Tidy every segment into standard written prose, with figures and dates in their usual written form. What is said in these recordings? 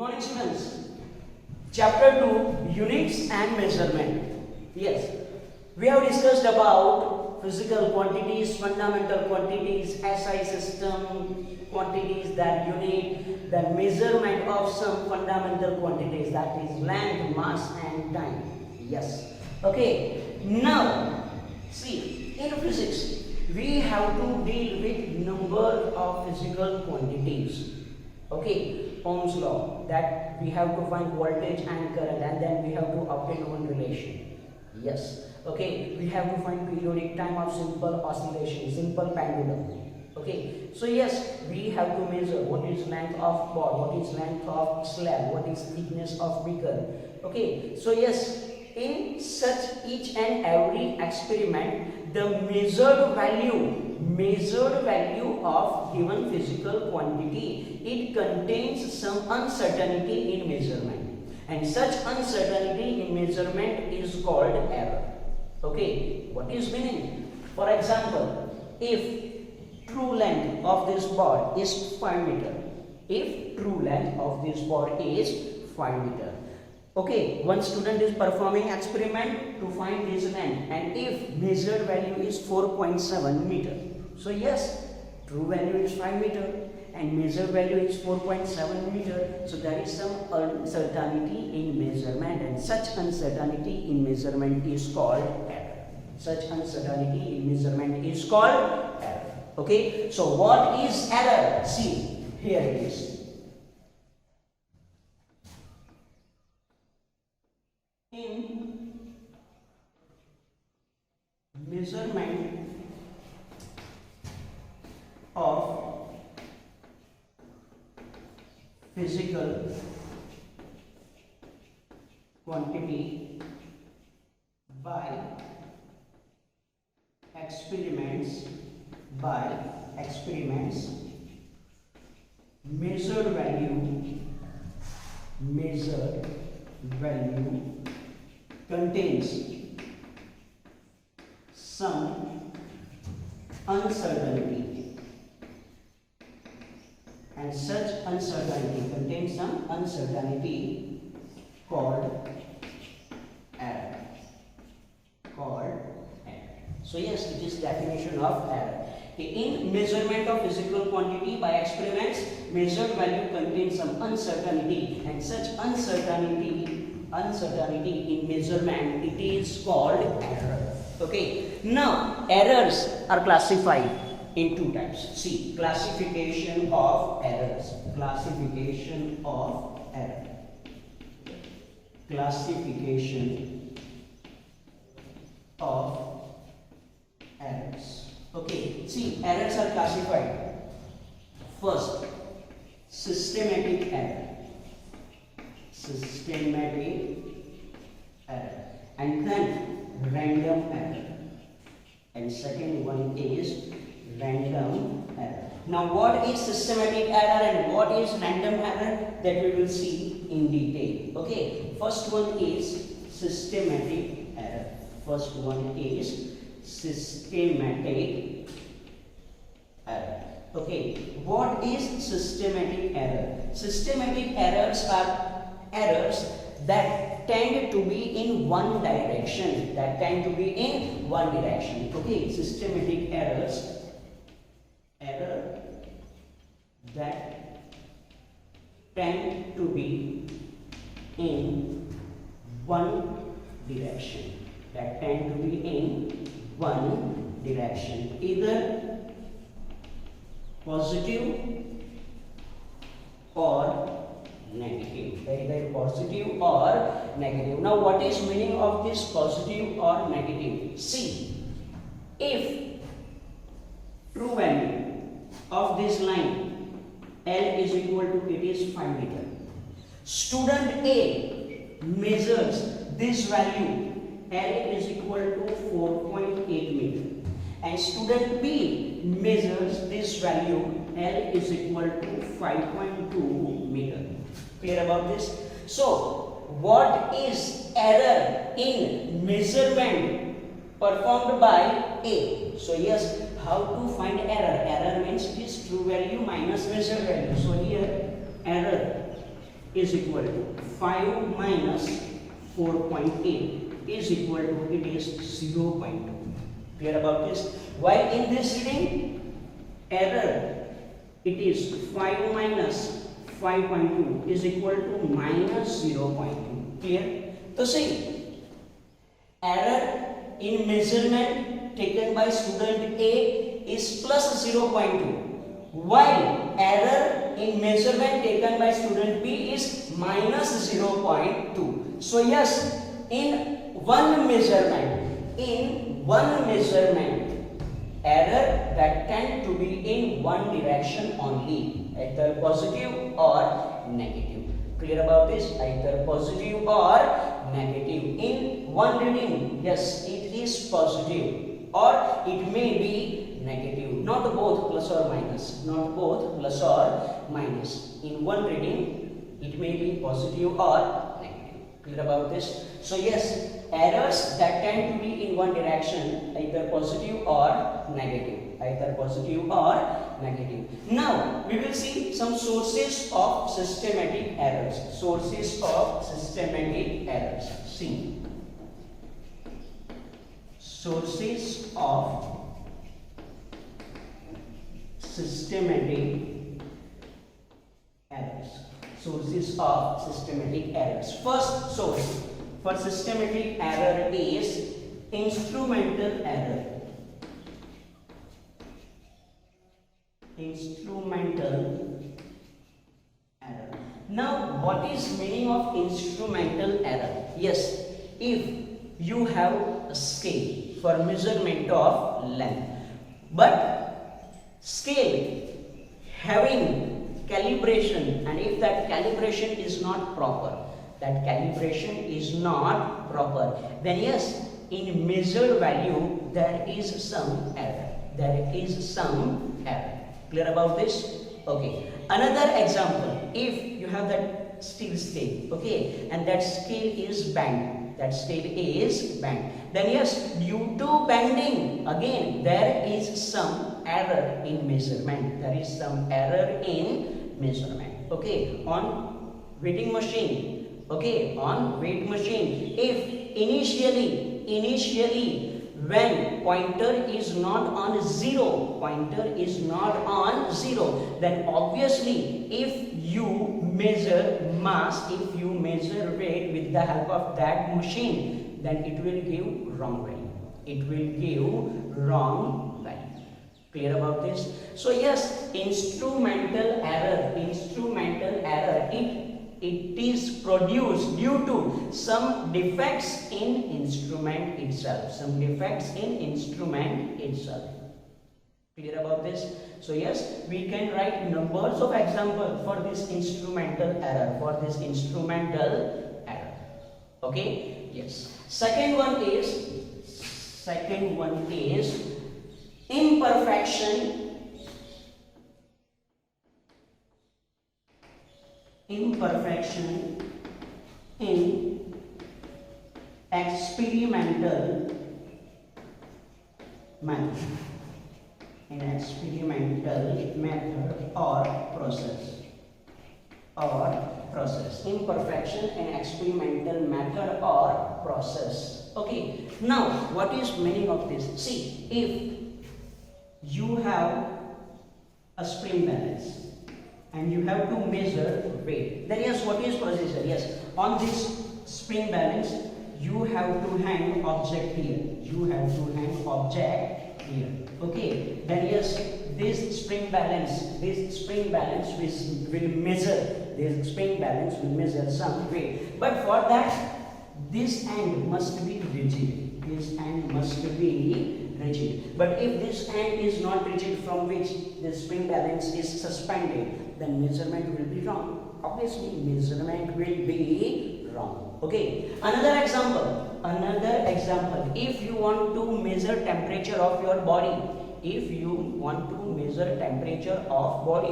morning, students. Chapter 2, Units and Measurement. Yes, we have discussed about physical quantities, fundamental quantities, SI system quantities, that unit, the measurement of some fundamental quantities, that is length, mass and time. Yes. Okay. Now, see, in physics, we have to deal with number of physical quantities. Okay. Ohm's law, that we have to find voltage and current, and then we have to obtain one relation. Yes. Okay, we have to find periodic time of simple oscillation, simple pendulum. Okay, so yes, we have to measure what is length of cord, what is length of slab, what is thickness of beaker. Okay, so yes, in such each and every experiment, the measured value of given physical quantity, it contains some uncertainty in measurement, and such uncertainty in measurement is called error. Okay, what is meaning? For example, if true length of this board is 5 meter, if true length of this board is 5 meter, okay, one student is performing experiment to find this length, and if measured value is 4.7 meter, so yes, true value is 5 meter and measured value is 4.7 meter, so there is some uncertainty in measurement, and such uncertainty in measurement is called error. Such uncertainty in measurement is called error. Okay, so what is error? See, here it is. In measurement of physical quantity by experiments, measured value contains some uncertainty, and such uncertainty contains some uncertainty called error. So yes, it is definition of error. In measurement of physical quantity by experiments, measured value contains some uncertainty, and such uncertainty in measurement, it is called error. Okay, now errors are classified in two types. See, classification of errors. Classification of errors. Okay, see, errors are classified. First, systematic error. And then random error. And second one is random error. Now, what is systematic error and what is random error, that we will see in detail. Okay, first one is systematic error. Okay, what is systematic error? Systematic errors are errors that tend to be in one direction. Okay, systematic errors, error that tend to be in one direction. Either positive or negative. Now, what is meaning of this positive or negative? See, if true value of this line L is equal to, it is 5 meter. Student A measures this value L is equal to 4.8 meter, and student B measures this value L is equal to 5.2 meter. Clear about this? So, what is error in measurement performed by A? So yes, how to find error? Error means it is true value minus measured value. So here error is equal to 5 minus 4.8 is equal to, it is 0.2. Clear about this? While in this reading, error, it is 5 minus 5.2 is equal to minus 0.2. Clear? So see, error in measurement taken by student A is plus 0.2. While error in measurement taken by student B is minus 0.2. So yes, in one measurement, error that tend to be in one direction only, either positive or negative. Clear about this? Either positive or negative. In one reading, yes, it is positive or it may be negative. Not both plus or minus. Not both plus or minus. In one reading, it may be positive or negative. Clear about this? So yes, errors that tend to be in one direction, either positive or negative. Either positive or negative. Now, we will see some sources of systematic errors. Sources of systematic errors. See. Sources of systematic errors. Sources of systematic errors. First source for systematic error is instrumental error. Instrumental error. Now, what is meaning of instrumental error? Yes, if you have a scale for measurement of length, but scale having calibration, and if that calibration is not proper, then yes, in measured value there is some error. Clear about this? Okay. Another example, if you have that steel scale, okay, and that scale is bent, then yes, due to bending, again there is some error in measurement. Okay, on weighing machine, if initially when pointer is not on zero, then obviously if you measure mass, if you measure weight with the help of that machine, then it will give wrong value. Clear about this? So yes, instrumental error, it is produced due to some defects in instrument itself. Clear about this? So yes, we can write numbers of examples for this instrumental error. Okay? Yes. Second one is imperfection in experimental method. Or process. Imperfection in experimental method or process. Okay. Now, what is meaning of this? See, if you have a spring balance and you have to measure weight, then yes, what is procedure? Yes, on this spring balance you have to hang object here. Okay, then yes, this spring balance will measure some weight, but for that this end must be rigid. But if this end is not rigid, from which the spring balance is suspended, then measurement will be wrong. Obviously, measurement will be wrong. Okay. Another example. If you want to measure temperature of your body,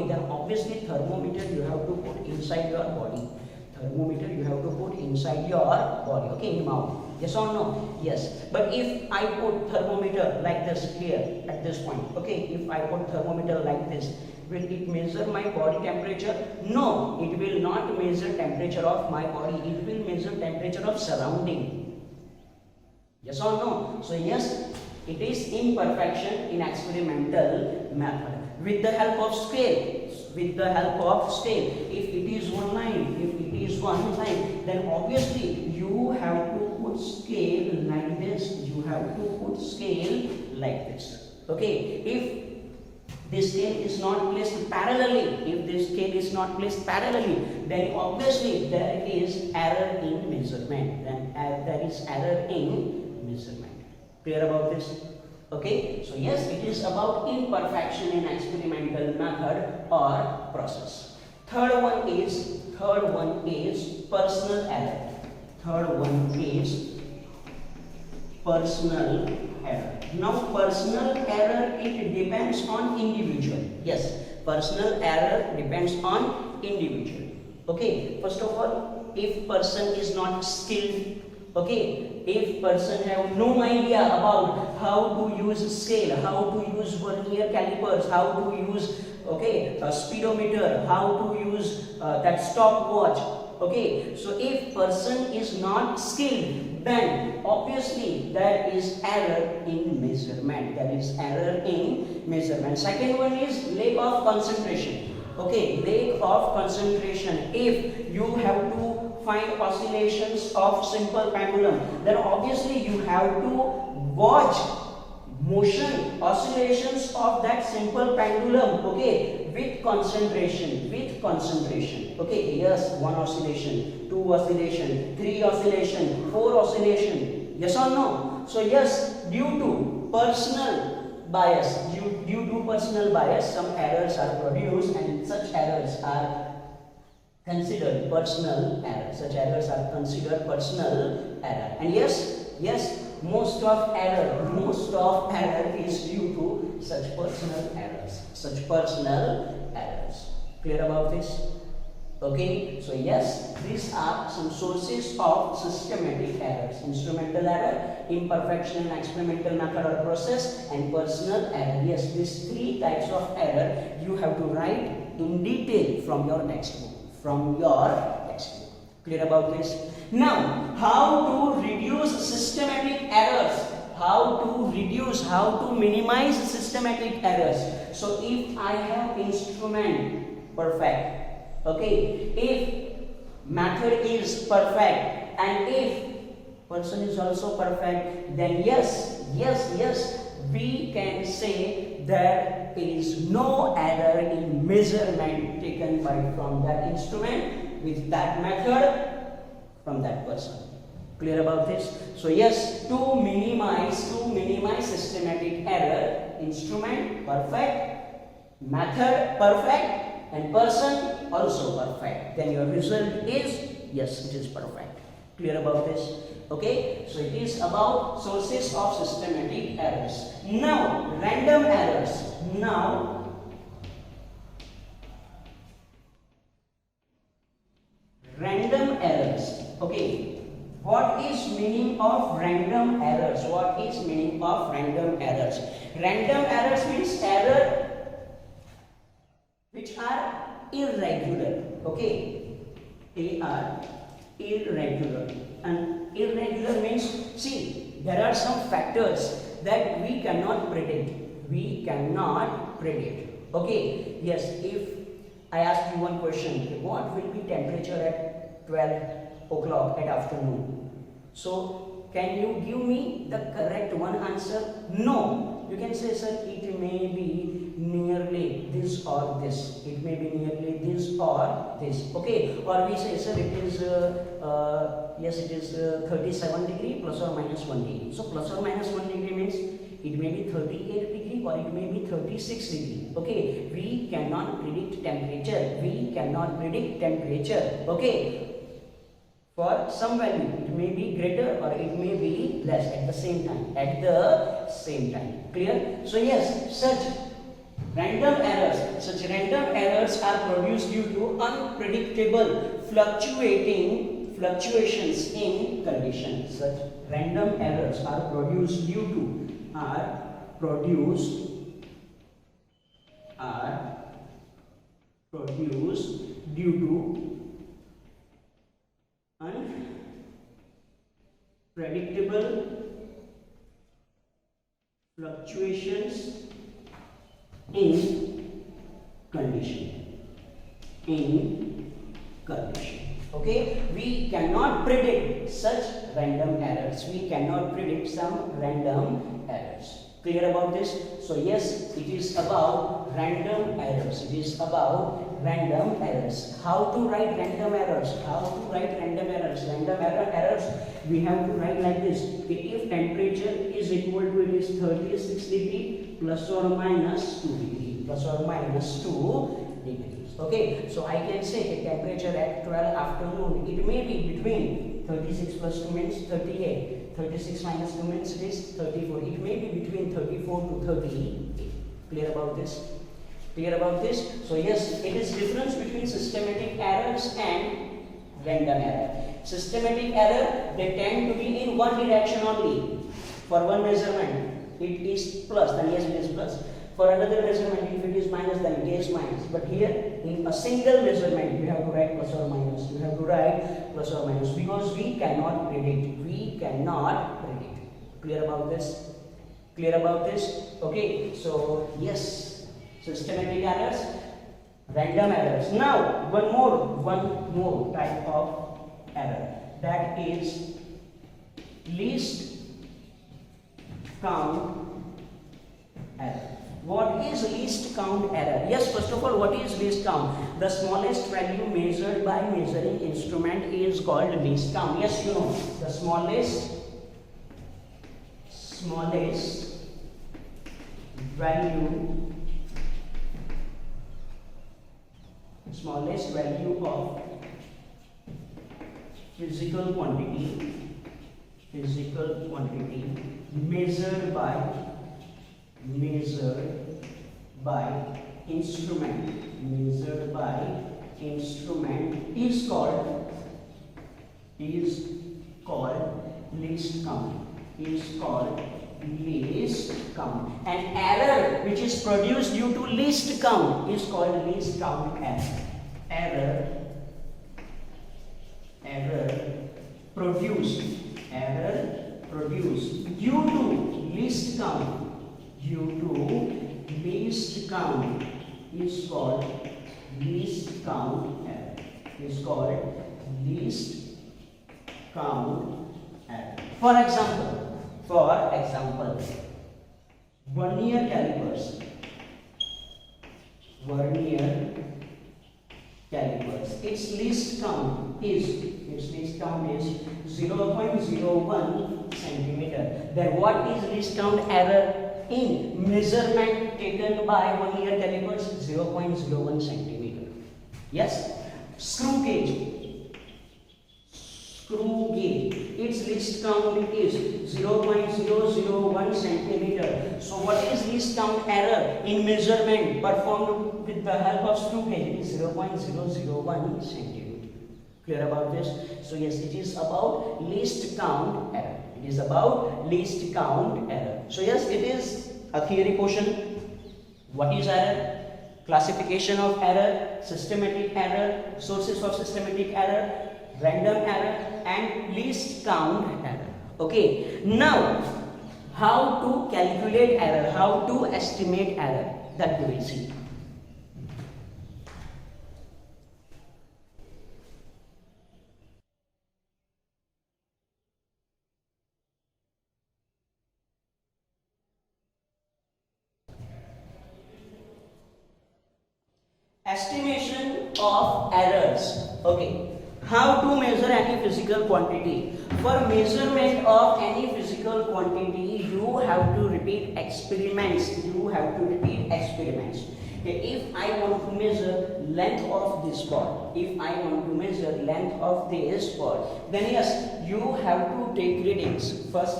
then obviously thermometer you have to put inside your body. Okay, in mouth. Yes or no? Yes. But if I put thermometer like this here at this point, okay, if I put thermometer like this, Will it measure my body temperature? No, it will not measure temperature of my body. It will measure temperature of surrounding. Yes or no? So yes, it is imperfection in experimental method. With the help of scale, if it is one line, then obviously you have to put scale like this. Okay, if this scale is not placed parallelly, then obviously there is error in measurement. Clear about this? Okay, so yes, it is about imperfection in experimental method or process. Third one is personal error. Now personal error, it depends on individual. Yes, personal error depends on individual. Okay, first of all, if person is not skilled, okay, if person have no idea about how to use scale, how to use vernier calipers, how to use a speedometer, how to use that stopwatch. Okay, so if person is not skilled, then obviously there is error in measurement. Second one is lack of concentration. Okay, lack of concentration. If you have to find oscillations of simple pendulum, then obviously you have to watch motion oscillations of that simple pendulum, okay, with concentration. Okay, yes, 1 oscillation, 2 oscillation, 3 oscillation, 4 oscillation. Yes or no? So yes, due to personal bias, some errors are produced, and such errors are considered personal error. And yes, most of error is due to such personal errors. Clear about this? Okay, so yes, these are some sources of systematic errors: instrumental error, imperfection in experimental method or process, and personal error. Yes, these 3 types of error you have to write in detail from your textbook. Clear about this? Now, how to reduce systematic errors? How to minimize systematic errors? So if I have instrument perfect, okay, if method is perfect, and if person is also perfect, then yes, we can say there is no error in measurement taken from that instrument with that method from that person. Clear about this? So yes, to minimize systematic error, instrument perfect, method perfect, and person also perfect, then your result is yes, it is perfect. Clear about this? Okay, so it is about sources of systematic errors. Now, random errors. Random errors. Okay, what is meaning of random errors? Random errors means error which are irregular. Okay, they are irregular. And irregular means, see, there are some factors that we cannot predict. Okay, yes, if I ask you one question, what will be temperature at 12 o'clock at afternoon? So can you give me the correct one answer? No. You can say, sir, it may be nearly this or this. Okay, or we say, sir, it is yes, it is 37 degree plus or minus 1 degree. So plus or minus 1 degree means it may be 38 degree or it may be 36 degree. Okay, we cannot predict temperature. Okay, for some value it may be greater or it may be less at the same time. Clear? So yes, such random errors are produced due to unpredictable fluctuations in conditions. Such random errors are produced due to produced due to unpredictable fluctuations in condition. Okay, we cannot predict such random errors. We cannot predict some random errors. Clear about this? So yes, it is about random errors. It is about random errors. How to write random errors? Random errors, we have to write like this. If temperature is equal to, it is 36 degree plus or minus 2 degree. Okay, so I can say the temperature at 12 afternoon, it may be between 36 plus 2 means 38. 36 minus 2 means it is 34. It may be between 34 to 38. Clear about this? So yes, it is difference between systematic errors and random error. Systematic error, they tend to be in one direction only. For one measurement, it is plus, then yes, it is plus. For another measurement, if it is minus, then it is minus. But here, in a single measurement, you have to write plus or minus. Because we cannot predict. Clear about this? Okay, so yes, systematic errors, random errors. Now, one more type of error, that is least count error. What is least count error? Yes, first of all, what is least count? The smallest value measured by measuring instrument is called least count. Yes, you know, the smallest value of physical quantity measured by instrument is called least count. An error which is produced due to least count is called least count error. Error produced due to least count is called least count error. For example, vernier calipers. Its least count is 0.01 centimeter. Then what is least count error in measurement taken by vernier calipers? 0.01 centimeter. Yes. Screw gauge. Its least count is 0.001 centimeter. So what is least count error in measurement performed with the help of screw gauge? It is 0.001 centimeter. Clear about this? So yes, it is about least count error. So yes, it is a theory portion. What is error? Classification of error, systematic error, sources of systematic error, random error, and least count error. Okay, now how to calculate error, how to estimate error, that we will see. Estimation of errors. Okay, how to measure any physical quantity? For measurement of any physical quantity, you have to repeat experiments. Okay, if I want to measure length of this ball, then yes, you have to take readings. First,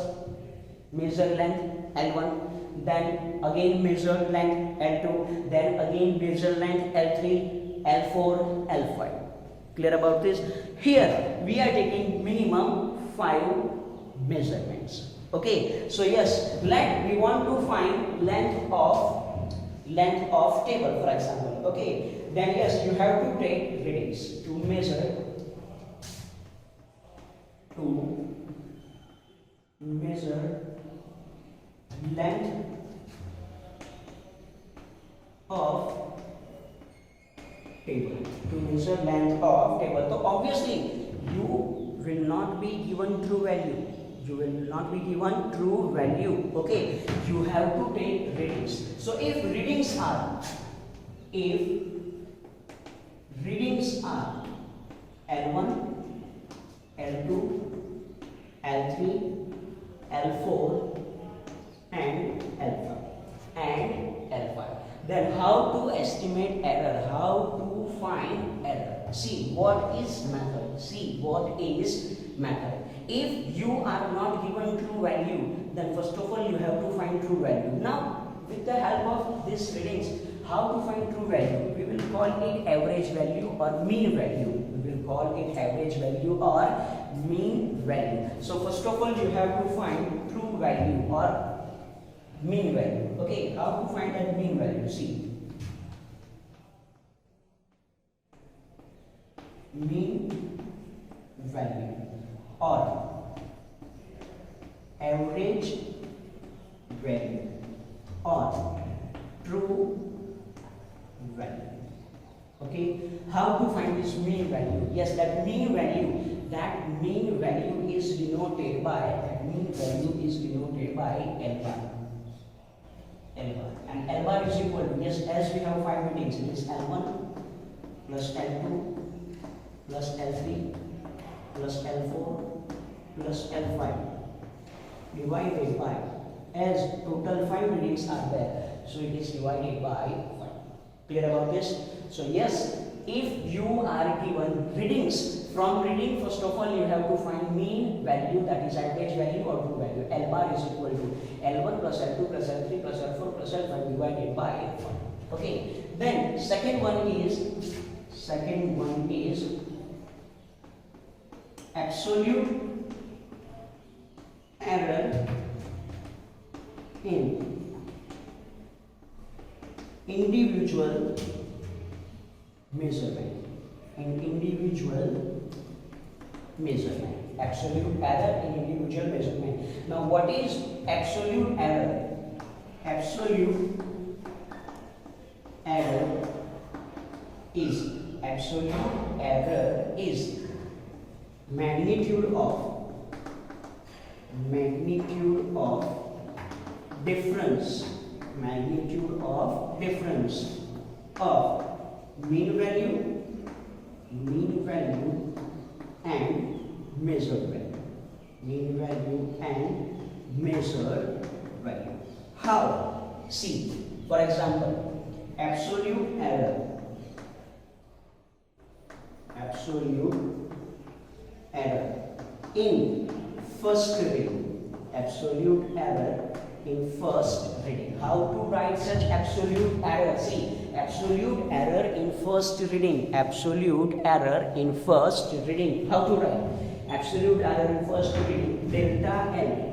measure length L1. Then again measure length L2, then again measure length L3, L4, L5. Clear about this? Here we are taking minimum 5 measurements. Okay, so yes, we want to find length of table, for example. Okay, then yes, you have to take readings to measure length of table. So obviously you will not be given true value. Okay, you have to take readings. So if readings are L1, L2, L3, L4 and L5, then how to estimate error, how to find error? See what is method. If you are not given true value, then first of all you have to find true value. Now with the help of these readings, how to find true value? We will call it average value or mean value. So first of all you have to find true value or mean value. Okay, how to find that mean value? See, mean value or average value or true value. Okay, how to find this mean value? Yes, that mean value is denoted by L bar. And L bar is equal to, yes, as we have 5 readings, it is L1 plus L2 plus L3 plus L4 plus L5 divided by, as total 5 readings are there, so it is divided by 5. Clear about this? So yes, if you are given readings, from reading first of all you have to find mean value, that is average value or true value. L bar is equal to L1 plus L2 plus L3 plus L4 plus L5 divided by 5. Okay, then second one is absolute error in individual measurement. Absolute error in individual measurement. Now what is absolute error? Absolute error is magnitude of difference of mean value and measured value. How? See, for example, absolute error in first reading. How to write such absolute error? See, absolute error in first reading. How to write? Absolute error in first reading. Delta L1.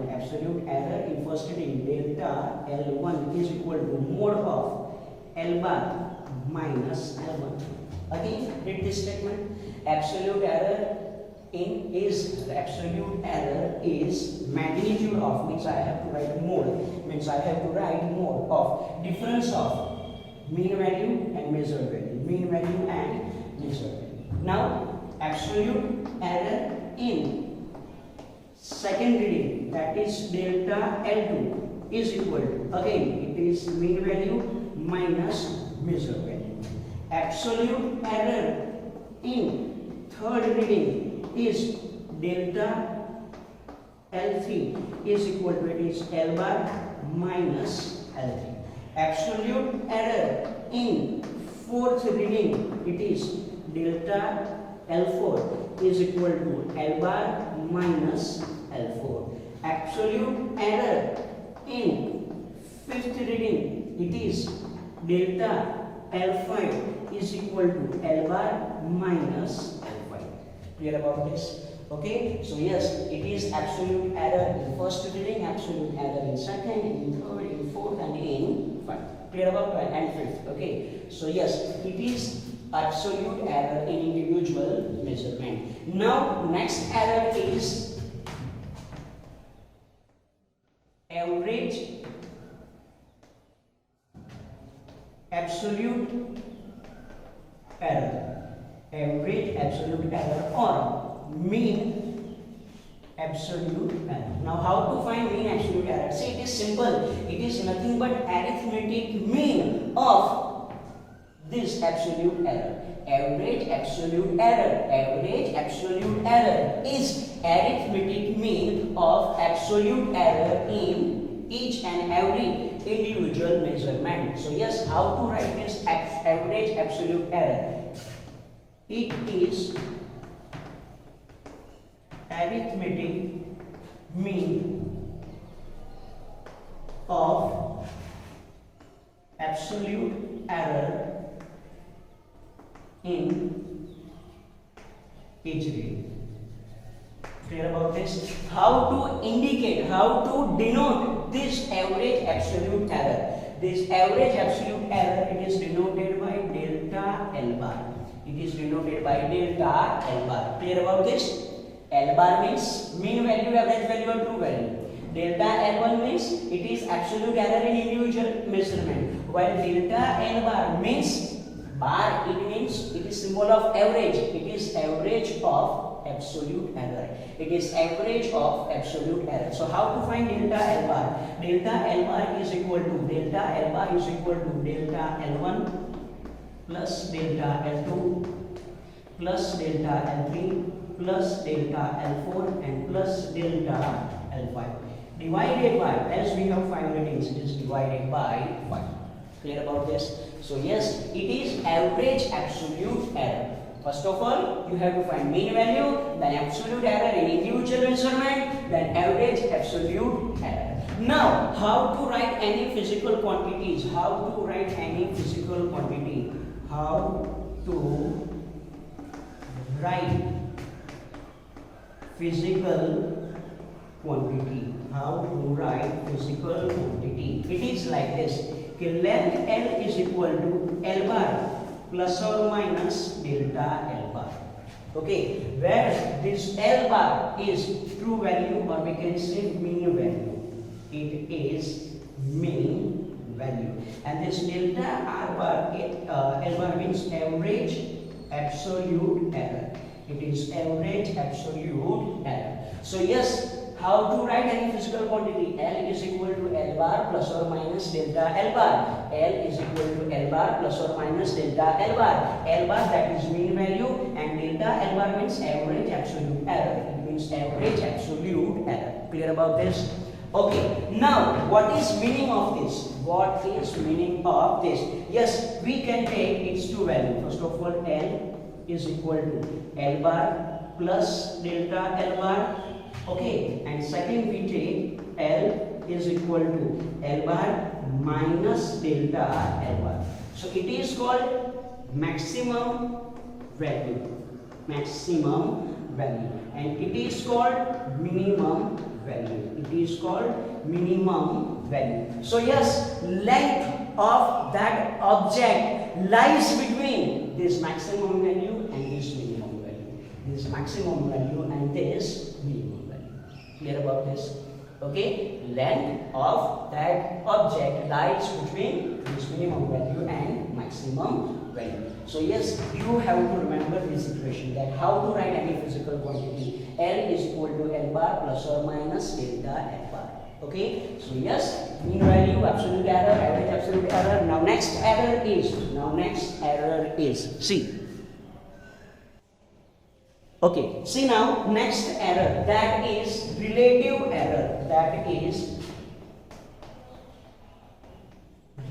Absolute error in first reading. Delta L1 is equal to mod of L bar minus L1. Again, read this statement. Absolute error is magnitude of, means I have to write mode of difference of mean value and measured value. Now absolute error in second reading, that is delta L2 is equal to, again it is mean value minus measured value. Absolute error in third reading is delta L3 is equal to, it is L bar minus L3. Absolute error in fourth reading, it is delta L4 is equal to L bar minus L4. Absolute error in fifth reading, it is delta L5 is equal to L bar minus L5. Clear about this? Okay, so yes, it is absolute error in first reading, absolute error in second, in third, in fourth and in fifth. Clear about that? And fifth. Okay. So yes, it is absolute error in individual measurement. Now next error is average absolute error. Average absolute error or mean absolute error. Now how to find mean absolute error? See, it is simple. It is nothing but arithmetic mean of this absolute error. Average absolute error. Average absolute error is arithmetic mean of absolute error in each and every individual measurement. So yes, how to write this average absolute error? It is arithmetic mean of absolute error in each rate. Clear about this? How to indicate, how to denote this average absolute error? This average absolute error, it is denoted by delta L bar. It is denoted by delta L bar. Clear about this? L bar means mean value, average value or true value. Delta L1 means it is absolute error in individual measurement. While delta L bar means bar, it means it is symbol of average. It is average of absolute error. It is average of absolute error. So how to find delta L bar? Delta L bar is equal to delta L1 plus delta L2 plus delta L3 plus delta L4 and plus delta L5 divided by, as we have 5 ratings, it is divided by 5. Clear about this? So yes, it is average absolute error. First of all, you have to find mean value, then absolute error in individual measurement, then average absolute error. Now, how to write any physical quantities? How to write any physical quantity? How to write physical quantity? How to write physical quantity? It is like this. Okay, length L is equal to L bar plus or minus delta L bar. Okay, where this L bar is true value or we can say mean value. It is mean value. And this delta R bar, L bar means average absolute error. It is average absolute error. So yes, how to write any physical quantity? L is equal to L bar plus or minus delta L bar. L is equal to L bar plus or minus delta L bar. L bar, that is mean value, and delta L bar means average absolute error. It means average absolute error. Clear about this? Okay, now what is meaning of this? What is meaning of this? Yes, we can take its two values. First of all, L is equal to L bar plus delta L bar. Okay, and second we take L is equal to L bar minus delta L bar. So it is called maximum value. Maximum value. And it is called minimum value. It is called minimum value. So yes, length of that object lies between this maximum value and this minimum value. This maximum value and this minimum value. Clear about this? Okay, length of that object lies between this minimum value and maximum value. So yes, you have to remember this equation, that how to write any physical quantity. L is equal to L bar plus or minus delta L bar. Okay, so yes, mean value, absolute error, average absolute error. Now next error is, see. Okay, see now, next error, that is relative error. That is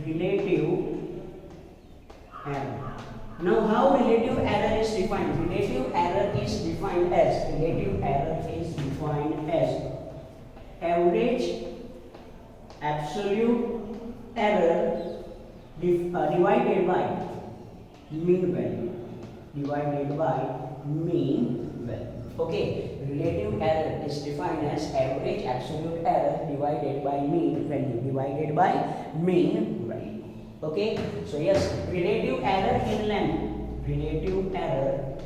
relative error. Now how relative error is defined? Relative error is defined as average absolute error divided by mean value. Okay, relative error is defined as average absolute error divided by mean value. Okay, so yes, relative error in length, relative error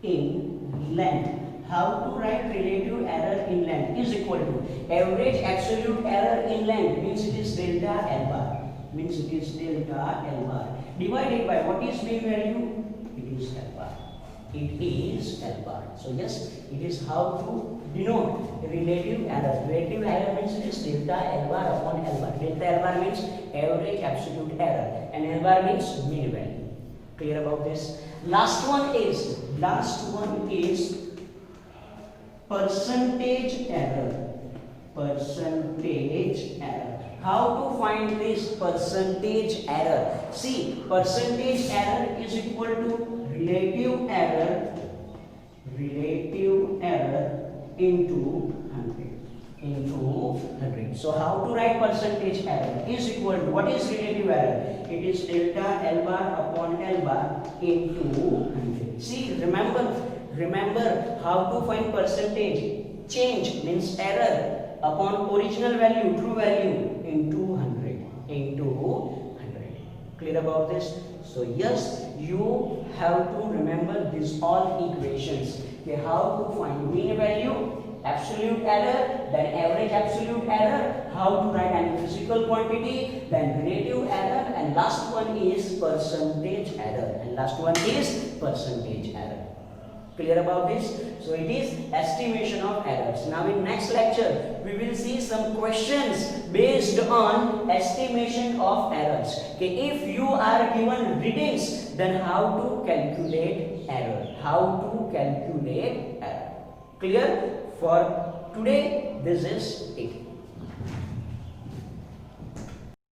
in length. How to write relative error in length is equal to average absolute error in length, means it is delta L bar, means it is delta L bar, divided by what is mean value, it is L bar, it is L bar. So yes, it is how to denote relative error. Relative error means it is delta L bar upon L bar. Delta L bar means average absolute error and L bar means mean value. Clear about this? Last one is percentage error. Percentage error. How to find this percentage error? See, percentage error is equal to relative error into 100. So how to write percentage error is equal to, what is relative error? It is delta L bar upon L bar into 100. See, remember how to find percentage. Change means error upon original value, true value, into 100. Clear about this? So yes, you have to remember these all equations. Okay, how to find mean value, absolute error, then average absolute error, how to write any physical quantity, then relative error, and last one is percentage error. Clear about this? So it is estimation of errors. Now in next lecture, we will see some questions based on estimation of errors. Okay, if you are given readings, then how to calculate error. Clear? For today, this is it.